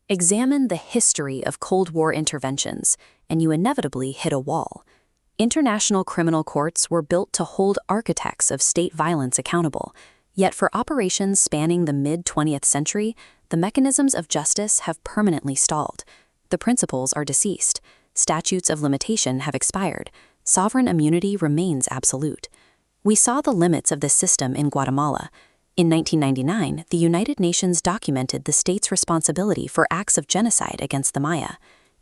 Examine the history of Cold War interventions, and you inevitably hit a wall. International criminal courts were built to hold architects of state violence accountable, yet for operations spanning the mid-20th century, the mechanisms of justice have permanently stalled. The principles are deceased. Statutes of limitation have expired. Sovereign immunity remains absolute. We saw the limits of this system in Guatemala. In 1999, the United Nations documented the state's responsibility for acts of genocide against the Maya.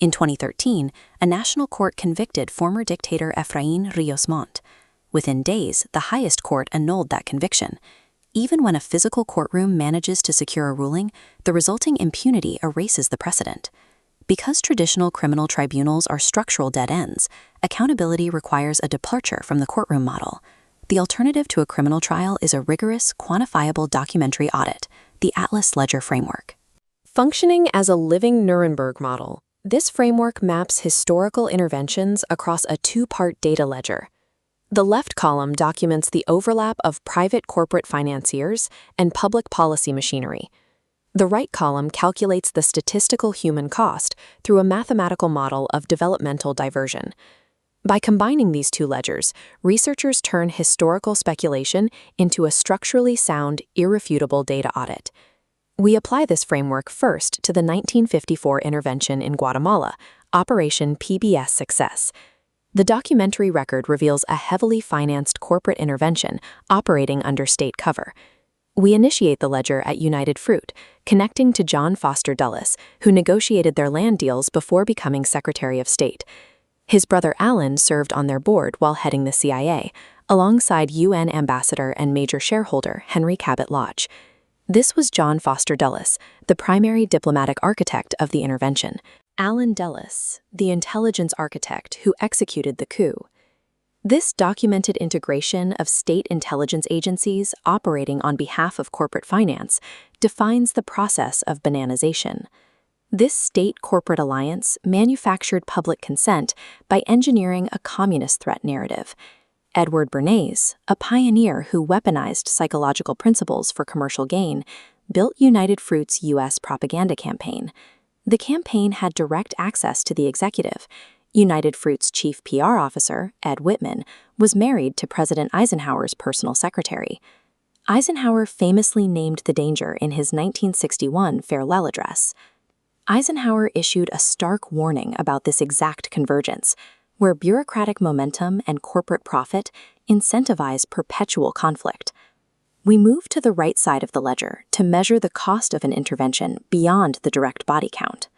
In 2013, a national court convicted former dictator Efraín Ríos Montt. Within days, the highest court annulled that conviction. Even when a physical courtroom manages to secure a ruling, the resulting impunity erases the precedent. Because traditional criminal tribunals are structural dead ends, accountability requires a departure from the courtroom model. The alternative to a criminal trial is a rigorous, quantifiable documentary audit, the Atlas Ledger Framework. Functioning as a living Nuremberg model, this framework maps historical interventions across a two-part data ledger. The left column documents the overlap of private corporate financiers and public policy machinery. The right column calculates the statistical human cost through a mathematical model of developmental diversion. By combining these two ledgers, researchers turn historical speculation into a structurally sound, irrefutable data audit. We apply this framework first to the 1954 intervention in Guatemala, Operation PBS Success. The documentary record reveals a heavily financed corporate intervention operating under state cover. We initiate the ledger at United Fruit, connecting to John Foster Dulles, who negotiated their land deals before becoming Secretary of State. His brother Alan served on their board while heading the CIA, alongside UN ambassador and major shareholder Henry Cabot Lodge. This was John Foster Dulles, the primary diplomatic architect of the intervention. Alan Dulles, the intelligence architect who executed the coup. This documented integration of state intelligence agencies operating on behalf of corporate finance defines the process of bananization. This state-corporate alliance manufactured public consent by engineering a communist threat narrative. Edward Bernays, a pioneer who weaponized psychological principles for commercial gain, built United Fruit's U.S. propaganda campaign. The campaign had direct access to the executive. United Fruit's chief PR officer, Ed Whitman, was married to President Eisenhower's personal secretary. Eisenhower famously named the danger in his 1961 farewell address. Eisenhower issued a stark warning about this exact convergence, where bureaucratic momentum and corporate profit incentivize perpetual conflict. We move to the right side of the ledger to measure the cost of an intervention beyond the direct body count.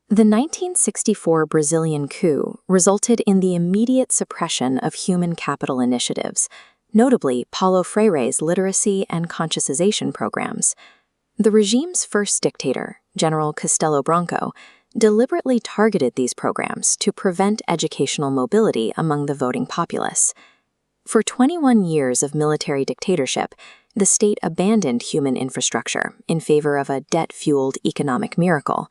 The 1964 Brazilian coup resulted in the immediate suppression of human capital initiatives, notably Paulo Freire's literacy and consciencization programs. The regime's first dictator, General Castelo Branco, deliberately targeted these programs to prevent educational mobility among the voting populace. For 21 years of military dictatorship, the state abandoned human infrastructure in favor of a debt-fueled economic miracle.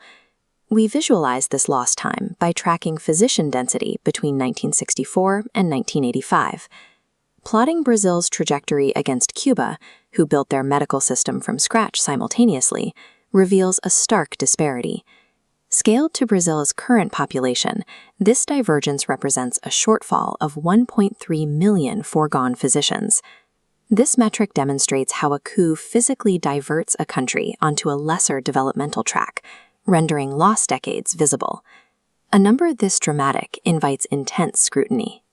We visualize this lost time by tracking physician density between 1964 and 1985. Plotting Brazil's trajectory against Cuba, who built their medical system from scratch simultaneously, reveals a stark disparity. Scaled to Brazil's current population, this divergence represents a shortfall of 1.3 million foregone physicians. This metric demonstrates how a coup physically diverts a country onto a lesser developmental track, rendering lost decades visible. A number this dramatic invites intense scrutiny.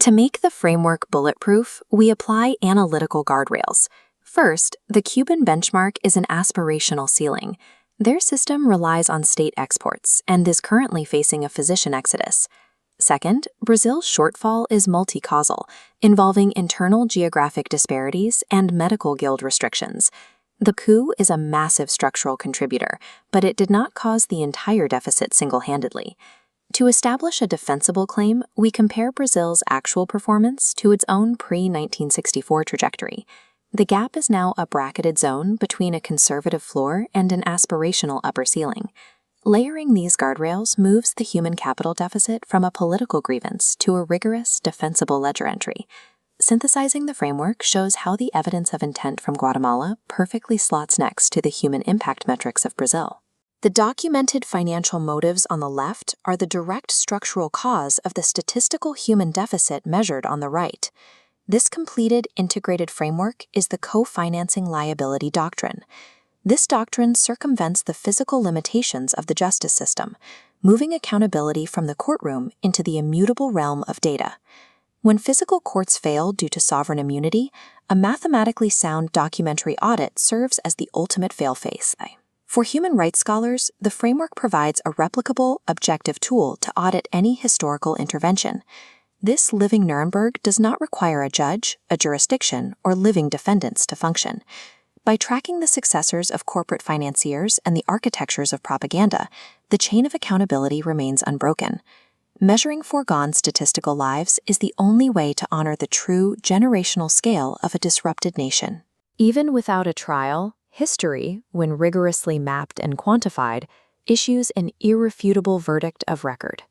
To make the framework bulletproof, we apply analytical guardrails. First, the Cuban benchmark is an aspirational ceiling. Their system relies on state exports and is currently facing a physician exodus. Second, Brazil's shortfall is multi-causal, involving internal geographic disparities and medical guild restrictions. The coup is a massive structural contributor, but it did not cause the entire deficit single-handedly. To establish a defensible claim, we compare Brazil's actual performance to its own pre-1964 trajectory. The gap is now a bracketed zone between a conservative floor and an aspirational upper ceiling. Layering these guardrails moves the human capital deficit from a political grievance to a rigorous, defensible ledger entry. Synthesizing the framework shows how the evidence of intent from Guatemala perfectly slots next to the human impact metrics of Brazil. The documented financial motives on the left are the direct structural cause of the statistical human deficit measured on the right. This completed integrated framework is the co-financing liability doctrine. This doctrine circumvents the physical limitations of the justice system, moving accountability from the courtroom into the immutable realm of data. When physical courts fail due to sovereign immunity, a mathematically sound documentary audit serves as the ultimate fail-safe. For human rights scholars, the framework provides a replicable, objective tool to audit any historical intervention. This living Nuremberg does not require a judge, a jurisdiction, or living defendants to function. By tracking the successors of corporate financiers and the architectures of propaganda, the chain of accountability remains unbroken. Measuring foregone statistical lives is the only way to honor the true generational scale of a disrupted nation. Even without a trial, history, when rigorously mapped and quantified, issues an irrefutable verdict of record.